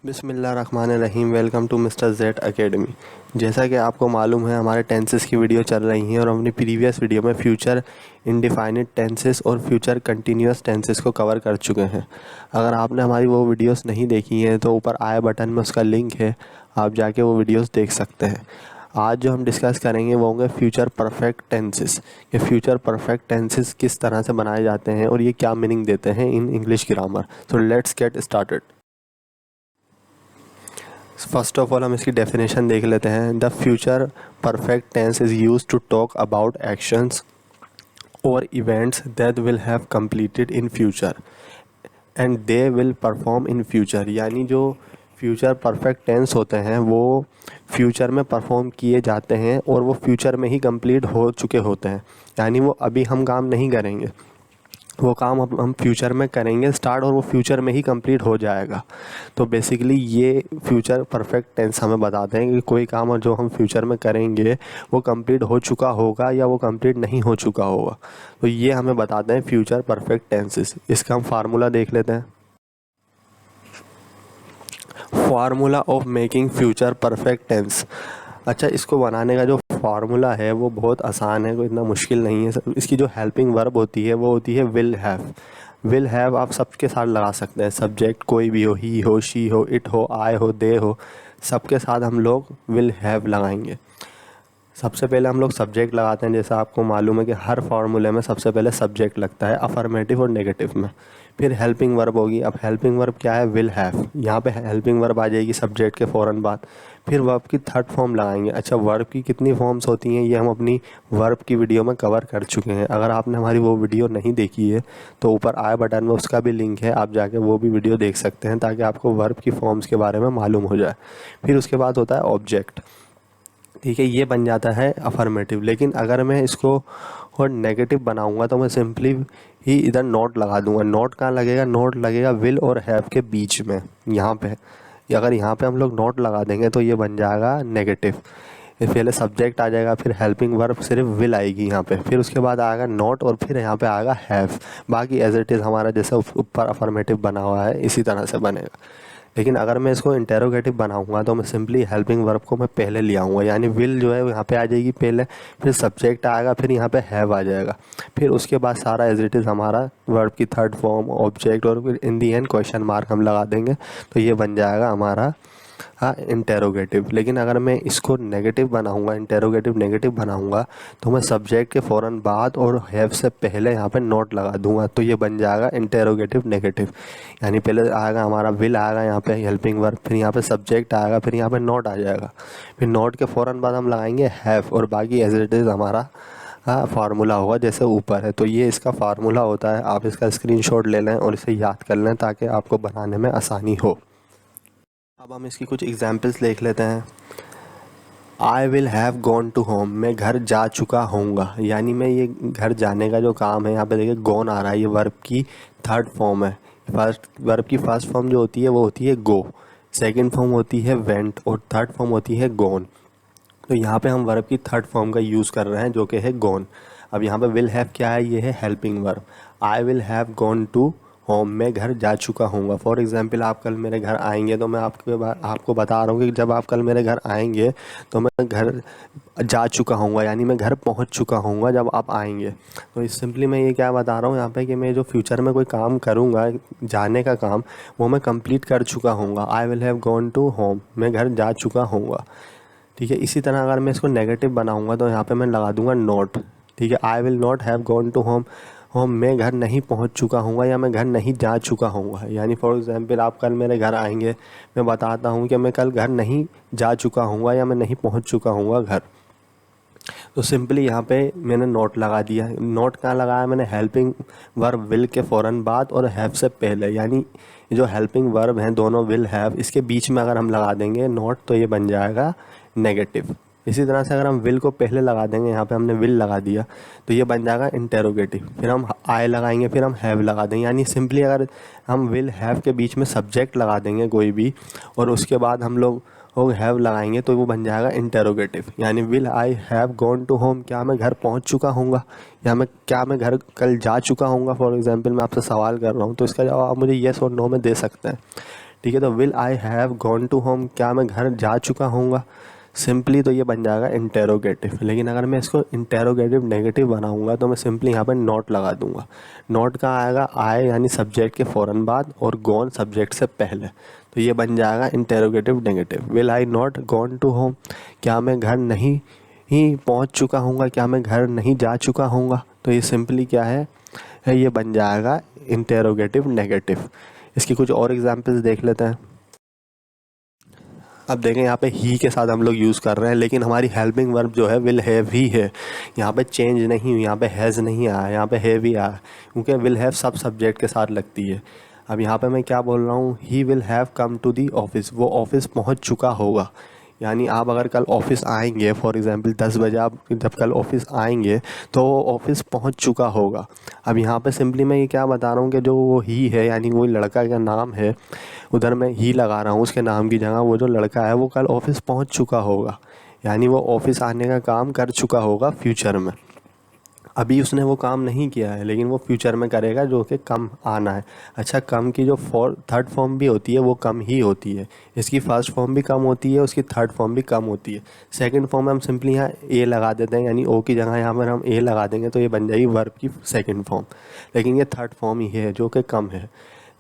बिस्मिल्लाहिर्रहमानिर्रहीम। Welcome to mister Z academy. जैसा कि आपको मालूम है हमारे टेंसेस की वीडियो चल रही हैं और अपनी प्रीवियस वीडियो में फ्यूचर इंडिफाइनिट टेंसेस और फ्यूचर कंटिन्यूअस टेंसेस को कवर कर चुके हैं। अगर आपने हमारी वो वीडियोस नहीं देखी हैं तो ऊपर आई बटन में उसका लिंक है, आप जाके वो वीडियोस देख सकते हैं। आज जो हम डिस्कस करेंगे वो होंगे फ्यूचर परफेक्ट टेंसेस। ये फ्यूचर परफेक्ट टेंसेस किस तरह से बनाए जाते हैं और ये क्या मीनिंग देते हैं in English grammar. So let's get started. First of all हम इसकी डेफिनेशन देख लेते हैं। The future perfect tense is use to talk about actions और events that will have completed in future and they will perform in future. यानी जो future perfect tense होते हैं वो फ्यूचर में परफॉर्म किए जाते हैं और वो फ्यूचर में ही कंप्लीट हो चुके होते हैं। यानी वो अभी हम काम नहीं करेंगे, वो काम अब हम फ्यूचर में करेंगे स्टार्ट और वो फ्यूचर में ही कंप्लीट हो जाएगा। तो बेसिकली ये फ्यूचर परफेक्ट टेंस हमें बताते हैं कि कोई काम जो हम फ्यूचर में करेंगे वो कंप्लीट हो चुका होगा या वो कंप्लीट नहीं हो चुका होगा। तो ये हमें बताते हैं फ्यूचर परफेक्ट टेंसेस। इसका हम फार्मूला देख लेते हैं। Formula of making future perfect tense. अच्छा, इसको बनाने का जो फार्मूला है वो बहुत आसान है, कोई इतना मुश्किल नहीं है। इसकी जो हेल्पिंग वर्ब होती है वो होती है विल हैव। विल हैव आप सबके साथ लगा सकते हैं। सब्जेक्ट कोई भी हो, ही हो, शी हो, इट हो, आई हो, दे हो, सबके साथ हम लोग विल हैव लगाएंगे। सबसे पहले हम लोग सब्जेक्ट लगाते हैं। जैसा आपको मालूम है कि हर फार्मूले में सबसे पहले सब्जेक्ट लगता है, अफर्मेटिव और नेगेटिव में। फिर हेल्पिंग वर्ब होगी। अब हेल्पिंग वर्ब क्या है? Will have. यहाँ पे हेल्पिंग वर्ब आ जाएगी सब्जेक्ट के फ़ौरन बाद। फिर वर्ब की थर्ड फॉर्म लगाएंगे। अच्छा, वर्ब की कितनी फॉर्म्स होती हैं ये हम अपनी वर्ब की वीडियो में कवर कर चुके हैं। अगर आपने हमारी वो वीडियो नहीं देखी है तो ऊपर आई बटन में उसका भी लिंक है, आप जाके वो भी वीडियो देख सकते हैं ताकि आपको वर्ब की फॉर्म्स के बारे में मालूम हो जाए। फिर उसके बाद होता है ऑब्जेक्ट। ठीक है, ये बन जाता है अफर्मेटिव। लेकिन अगर मैं इसको और नेगेटिव बनाऊंगा तो मैं सिंपली ही इधर नॉट लगा दूंगा। नॉट कहाँ लगेगा? नॉट लगेगा विल और हैव के बीच में, यहाँ पे। अगर यहाँ पे हम लोग नॉट लगा देंगे तो ये बन जाएगा नेगेटिव। पहले सब्जेक्ट आ जाएगा, फिर हेल्पिंग वर्ब सिर्फ विल आएगी यहाँ पे, फिर उसके बाद आएगा नॉट और फिर यहाँ पे आएगा हैव। बाकी एज इट इज़ हमारा जैसे ऊपर अफर्मेटिव बना हुआ है इसी तरह से बनेगा। लेकिन अगर मैं इसको इंटेरोगेटिव बनाऊंगा तो मैं सिंपली हेल्पिंग वर्ब को मैं पहले ले आऊँगा। यानी विल जो है यहाँ पे आ जाएगी पहले, फिर सब्जेक्ट आएगा, फिर यहाँ पे हैव आ जाएगा, फिर उसके बाद सारा एज इट इज़ हमारा वर्ब की थर्ड फॉर्म ऑब्जेक्ट और फिर इन दी एंड क्वेश्चन मार्क हम लगा देंगे। तो ये बन जाएगा हमारा इंटेरोगेटिव। लेकिन अगर मैं इसको नेगेटिव बनाऊंगा, इंटेरोगेटिव नेगेटिव बनाऊंगा, तो मैं सब्जेक्ट के फ़ौरन बाद और हैव से पहले यहाँ पे नॉट लगा दूंगा। तो ये बन जाएगा इंटेरोगेटिव नेगेटिव। यानी पहले आएगा हमारा विल आएगा यहाँ पे हेल्पिंग वर्ब, फिर यहाँ पे सब्जेक्ट आएगा, फिर यहाँ पे नॉट आ जाएगा, फिर नॉट के फ़ौरन बाद हम लगाएंगे हैव और बाकी एज इट इज़ हमारा फार्मूला होगा जैसे ऊपर है। तो ये इसका फार्मूला होता है। आप इसका स्क्रीनशॉट ले लें और इसे याद कर लें ताकि आपको बनाने में आसानी हो। अब हम इसकी कुछ एग्जाम्पल्स देख लेते हैं। I will have gone to home. मैं घर जा चुका होऊंगा। यानी मैं ये घर जाने का जो काम है, यहाँ पे देखिए गॉन आ रहा है, ये वर्ब की थर्ड फॉर्म है। वर्ब की फर्स्ट फॉर्म जो होती है वो होती है गो, सेकंड फॉर्म होती है वेंट और थर्ड फॉर्म होती है गॉन। तो यहाँ पे हम वर्ब की थर्ड फॉर्म का यूज़ कर रहे हैं जो कि है गॉन। अब यहाँ पे विल हैव क्या है? ये है helping verb. I will have gone to home. मैं घर जा चुका हूँगा। फॉर एग्जांपल आप कल मेरे घर आएंगे तो मैं आपको बता रहा हूँ कि जब आप कल मेरे घर आएंगे तो मैं घर जा चुका हूँगा, यानी मैं घर पहुँच चुका हूँगा जब आप आएंगे। तो इस सिंपली मैं ये क्या बता रहा हूँ यहाँ पे कि मैं जो फ्यूचर में कोई काम करूँगा, जाने का काम, वो मैं कंप्लीट कर चुका हूँगा। I will have gone to home. मैं घर जा चुका हूँगा। ठीक है, इसी तरह अगर मैं इसको नेगेटिव बनाऊँगा तो यहाँ पर मैं लगा दूँगा नॉट। ठीक है, I will not have gone to home. मैं घर नहीं पहुंच चुका हूँगा या मैं घर नहीं जा चुका हूँगा। यानी फॉर एग्जांपल आप कल मेरे घर आएंगे, मैं बताता हूँ कि मैं कल घर नहीं जा चुका हूँगा या मैं नहीं पहुँच चुका हूँगा घर। तो सिंपली यहाँ पे मैंने नोट लगा दिया। नोट कहाँ लगाया मैंने? हेल्पिंग वर्ब विल के फ़ौरन बाद और हैव से पहले। यानी जो हेल्पिंग वर्ब हैं दोनों विल हैव, इसके बीच में अगर हम लगा देंगे नोट तो ये बन जाएगा नेगेटिव। इसी तरह से अगर हम विल को पहले लगा देंगे, यहाँ पे हमने विल लगा दिया तो ये बन जाएगा इंटेरोगेटिव। फिर हम आई लगाएंगे, फिर हम हैव लगा देंगे। यानी सिंपली अगर हम विल हैव के बीच में सब्जेक्ट लगा देंगे कोई भी और उसके बाद हम लोग हैव लगाएंगे तो वो बन जाएगा इंटेरोगेटिव। यानी will I have gone to home. क्या मैं घर पहुंच चुका हूँगा या क्या मैं घर कल जा चुका हूँगा? फॉर एग्जांपल मैं आपसे सवाल कर रहा हूँ तो इसका जवाब आप मुझे येस और नो में दे सकते हैं। ठीक है, तो will I have gone to home, क्या मैं घर जा चुका हूँगा, सिंपली तो ये बन जाएगा इंटेरोगेटिव। लेकिन अगर मैं इसको इंटेरोगेटिव नेगेटिव बनाऊंगा तो मैं सिंपली यहाँ पर नॉट लगा दूंगा। नॉट कहाँ आएगा, आए यानी सब्जेक्ट के फ़ौरन बाद और गॉन सब्जेक्ट से पहले, तो ये बन जाएगा interrogative negative. Will I not gone to home, क्या मैं घर नहीं ही पहुँच चुका हूँगा, क्या मैं घर नहीं जा चुका हूँगा, तो ये सिंपली क्या है ये बन जाएगा इंटेरोगेटिव नेगेटिव। इसकी कुछ और एग्जांपल्स देख लेते हैं। अब देखें यहाँ पे ही के साथ हम लोग यूज़ कर रहे हैं, लेकिन हमारी हेल्पिंग वर्ब जो है विल हैव ही है। यहाँ पे चेंज नहीं हुई, यहाँ पे हैज़ नहीं आया, यहाँ पे हैव ही आया, क्योंकि विल हैव सब सब्जेक्ट के साथ लगती है। अब यहाँ पे मैं क्या बोल रहा हूँ, he will have come to the office, वो ऑफिस पहुँच चुका होगा। यानी आप अगर कल ऑफिस आएंगे, फॉर एग्जांपल 10 बजे आप जब कल ऑफिस आएंगे तो वो ऑफिस पहुंच चुका होगा। अब यहाँ पे सिंपली मैं ये क्या बता रहा हूँ कि जो वो ही है यानी वो लड़का का नाम है, उधर मैं ही लगा रहा हूँ उसके नाम की जगह। वो जो लड़का है वो कल ऑफिस पहुंच चुका होगा, यानी वो ऑफिस आने का काम कर चुका होगा फ्यूचर में। अभी उसने वो काम नहीं किया है, लेकिन वो फ्यूचर में करेगा, जो कि कम आना है। अच्छा, कम की जो थर्ड फॉर्म भी होती है वो कम ही होती है। इसकी फर्स्ट फॉर्म भी कम होती है, उसकी थर्ड फॉर्म भी कम होती है। सेकंड फॉर्म में हम सिंपली यहाँ ए लगा देते हैं, यानी ओ की जगह यहाँ पर हम ए लगा देंगे तो ये बन जाएगी वर्ब की सेकंड फॉर्म। लेकिन ये थर्ड फॉर्म ही है जो कि कम है।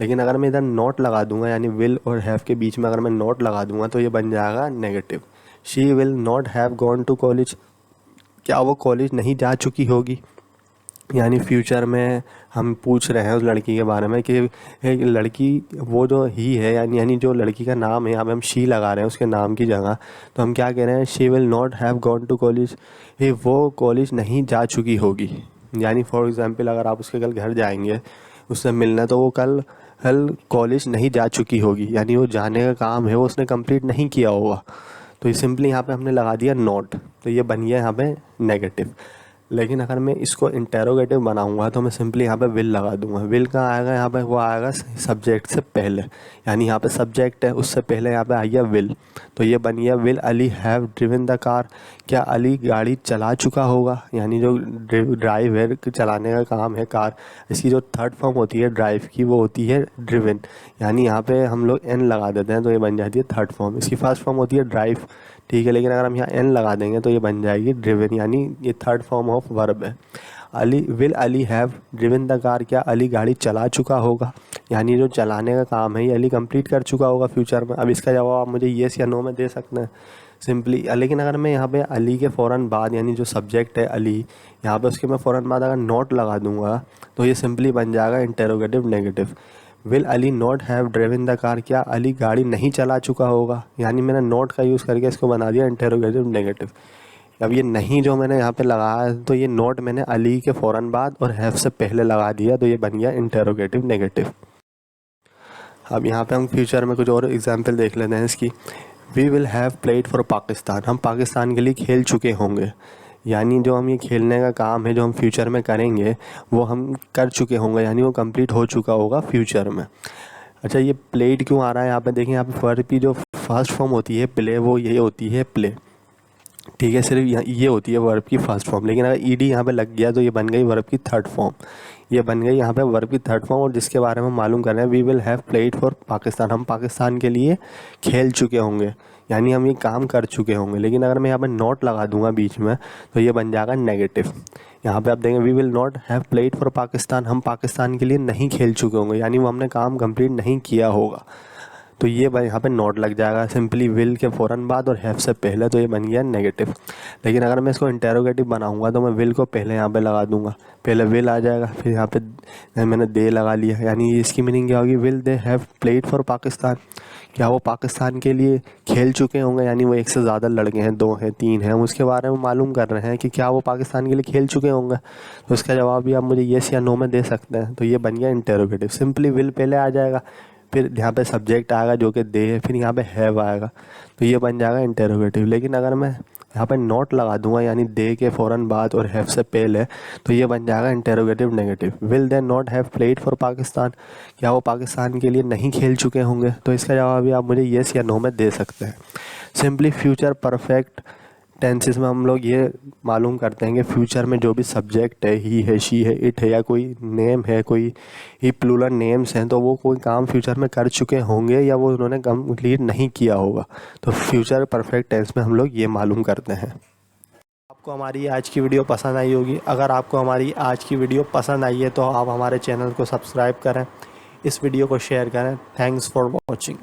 लेकिन अगर मैं इधर नॉट लगा दूंगा, यानी विल और हैव के बीच में अगर मैं नॉट लगा दूंगा तो ये बन जाएगा negative. She will not have gone to college, क्या वो कॉलेज नहीं जा चुकी होगी। यानी फ्यूचर में हम पूछ रहे हैं उस लड़की के बारे में कि एक लड़की वो जो ही है, यानी जो लड़की का नाम है, यहाँ पे हम शी लगा रहे हैं उसके नाम की जगह, तो हम क्या कह रहे हैं, she will not have gone to college, वो कॉलेज नहीं जा चुकी होगी। यानी फॉर एग्जांपल अगर आप उसके कल घर जाएंगे उससे मिलना, तो वो कल कॉलेज नहीं जा चुकी होगी, यानी वो जाने का काम है वो उसने कंप्लीट नहीं किया होगा। तो ये सिंपली यहाँ पे हमने लगा दिया नॉट, तो ये बन गया यहाँ पे नेगेटिव। लेकिन अगर मैं इसको इंटेरोगेटिव बनाऊंगा तो मैं सिंपली यहाँ पे विल लगा दूंगा। विल कहाँ आएगा, यहाँ पे वो आएगा सब्जेक्ट से पहले, यानी यहाँ पे सब्जेक्ट है उससे पहले यहाँ पे आइए विल, तो ये बन गया will Ali have driven the car, क्या अली गाड़ी चला चुका होगा। यानी जो ड्राइव है, चलाने का काम है कार, इसकी जो थर्ड फॉर्म होती है ड्राइव की वो होती है ड्रिवन, यानी यहाँ पे हम लोग एन लगा देते हैं तो ये बन जाती है थर्ड फॉर्म। इसकी फर्स्ट फॉर्म होती है ड्राइव, ठीक है, लेकिन अगर हम यहाँ एन लगा देंगे तो ये बन जाएगी ड्रिवन, यानी ये थर्ड फॉर्म ऑफ वर्ब है। Will Ali have driven the car, क्या अली गाड़ी चला चुका होगा, यानी जो चलाने का काम है ये अली कंप्लीट कर चुका होगा फ्यूचर में। अब इसका जवाब आप मुझे येस या नो में दे सकते हैं सिंपली। लेकिन अगर मैं यहाँ पे अली के फ़ौरन बाद, यानी जो सब्जेक्ट है अली, यहाँ पे उसके मैं फ़ौरन बाद अगर नॉट लगा दूंगा तो ये सिंपली बन जाएगा interrogative negative. Will Ali not have driven the car, क्या अली गाड़ी नहीं चला चुका होगा, यानी मैंने नॉट का यूज़ करके इसको बना दिया इंटेरोगेटिव नेगेटिव। अब ये नहीं जो मैंने यहाँ पे लगाया है, तो ये नॉट मैंने अली के फ़ौरन बाद और हैव से पहले लगा दिया, तो ये बन गया इंटेरोगेटिव नेगेटिव। अब यहाँ पे हम फ्यूचर में कुछ और एग्जांपल देख लेते हैं इसकी। We will have played for Pakistan, हम पाकिस्तान के लिए खेल चुके होंगे, यानी जो हम ये खेलने का काम है जो हम फ्यूचर में करेंगे वो हम कर चुके होंगे, यानी वो कंप्लीट हो चुका होगा फ्यूचर में। अच्छा, ये प्लेड क्यों आ रहा है यहाँ पे, देखें यहाँ पे वर्ब की जो फर्स्ट फॉर्म होती है प्ले, वो ये होती है प्ले, ठीक है, सिर्फ ये होती है वर्ब की फर्स्ट फॉर्म। लेकिन अगर ईडी यहाँ पे लग गया तो ये बन गई वर्ब की थर्ड फॉर्म, ये बन गई यहाँ पे वर्ब की थर्ड फॉर्म। और जिसके बारे में मालूम कर रहे हैं, we will have played for Pakistan, हम पाकिस्तान के लिए खेल चुके होंगे, यानी हम ये काम कर चुके होंगे। लेकिन अगर मैं यहाँ पे नॉट लगा दूंगा बीच में तो ये बन जाएगा नेगेटिव। यहाँ पे आप देखेंगे we will not have played for Pakistan, हम पाकिस्तान के लिए नहीं खेल चुके होंगे, यानी वो हमने काम कंप्लीट नहीं किया होगा, तो ये यहाँ पे नॉट लग जाएगा सिंपली विल के फ़ौरन बाद और हैव से पहले, तो ये बन गया नेगेटिव। लेकिन अगर मैं इसको इंटेरोगेटिव बनाऊंगा तो मैं विल को पहले यहाँ पे लगा दूंगा, पहले विल आ जाएगा, फिर यहाँ पे मैंने दे लगा लिया, यानी इसकी मीनिंग क्या होगी, will they have played for Pakistan, क्या वो पाकिस्तान के लिए खेल चुके होंगे, यानी वो एक से ज़्यादा लड़के हैं, 2 हैं, 3 हैं, हम उसके बारे में मालूम कर रहे हैं कि क्या वो पाकिस्तान के लिए खेल चुके होंगे। तो इसका जवाब भी आप मुझे येस या नो में दे सकते हैं, तो ये बन गया इंटेरोगेटिव। सिंपली विल पहले आ जाएगा, फिर यहाँ पे सब्जेक्ट आएगा जो कि दे है, फिर यहाँ पे हैव आएगा, तो ये बन जाएगा इंटेरोगेटिव। लेकिन अगर मैं यहाँ पे नॉट लगा दूंगा, यानी दे के फ़ौरन बाद और हैव से पहले, तो ये बन जाएगा interrogative negative. Will they not have played for Pakistan, क्या वो पाकिस्तान के लिए नहीं खेल चुके होंगे, तो इसका जवाब भी आप मुझे येस या नो में दे सकते हैं। सिंपली फ्यूचर परफेक्ट टेंसेस में हम लोग ये मालूम करते हैं कि फ्यूचर में जो भी सब्जेक्ट है, ही है, शी है, इट है, या कोई नेम है, कोई ही प्लूरल नेम्स हैं, तो वो कोई काम फ्यूचर में कर चुके होंगे या वो उन्होंने कंप्लीट नहीं किया होगा। तो फ्यूचर परफेक्ट टेंस में हम लोग ये मालूम करते हैं। आपको हमारी आज की वीडियो पसंद आई होगी। अगर आपको हमारी आज की वीडियो पसंद आई है तो आप हमारे चैनल को सब्सक्राइब करें, इस वीडियो को शेयर करें। Thanks for watching.